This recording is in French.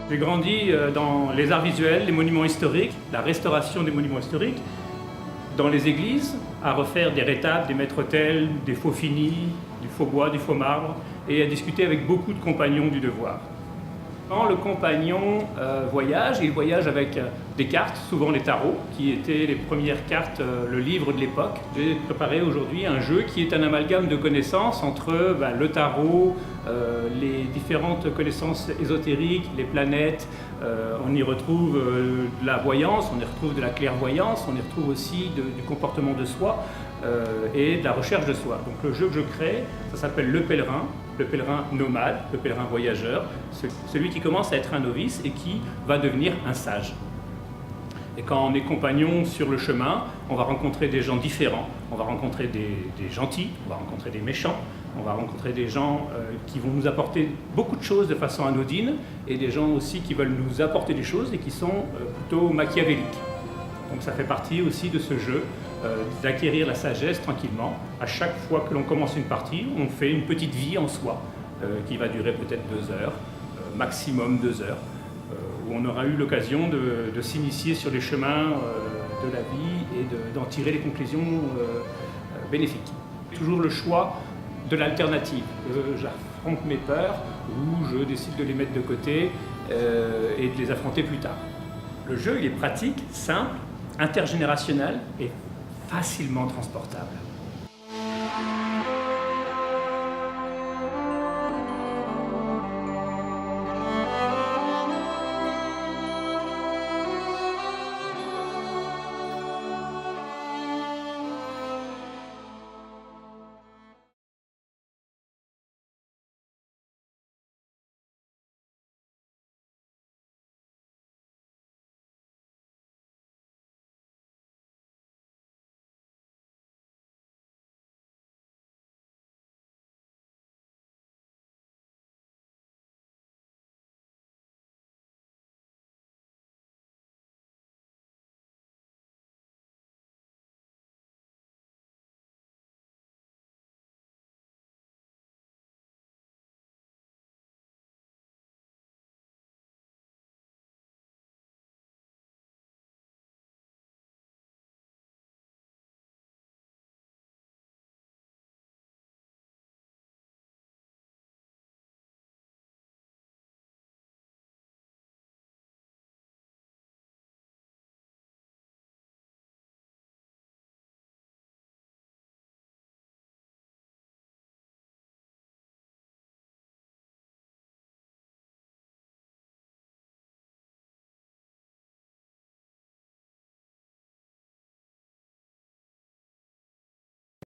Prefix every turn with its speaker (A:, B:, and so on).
A: J'ai grandi dans les arts visuels, les monuments historiques, la restauration des monuments historiques, dans les églises, à refaire des rétables, des maîtres-autels, des faux finis, du faux bois, du faux marbre, et à discuter avec beaucoup de compagnons du devoir. Quand le compagnon voyage, il voyage avec des cartes, souvent les tarots, qui étaient les premières cartes, le livre de l'époque. J'ai préparé aujourd'hui un jeu qui est un amalgame de connaissances entre le tarot, les différentes connaissances ésotériques, les planètes. On y retrouve de la voyance, on y retrouve de la clairvoyance, on y retrouve aussi du comportement de soi et de la recherche de soi. Donc le jeu que je crée, ça s'appelle le pèlerin nomade, le pèlerin voyageur, celui qui commence à être un novice et qui va devenir un sage. Et quand on est compagnon sur le chemin, on va rencontrer des gens différents, on va rencontrer des gentils, on va rencontrer des méchants, on va rencontrer des gens qui vont nous apporter beaucoup de choses de façon anodine et des gens aussi qui veulent nous apporter des choses et qui sont plutôt machiavéliques. Donc ça fait partie aussi de ce jeu, d'acquérir la sagesse tranquillement. À chaque fois que l'on commence une partie, on fait une petite vie en soi, qui va durer peut-être 2 heures, maximum 2 heures, où on aura eu l'occasion de s'initier sur les chemins de la vie et d'en tirer les conclusions bénéfiques. Toujours le choix de l'alternative. J'affronte mes peurs ou je décide de les mettre de côté et de les affronter plus tard. Le jeu, il est pratique, simple, intergénérationnel et facilement transportable.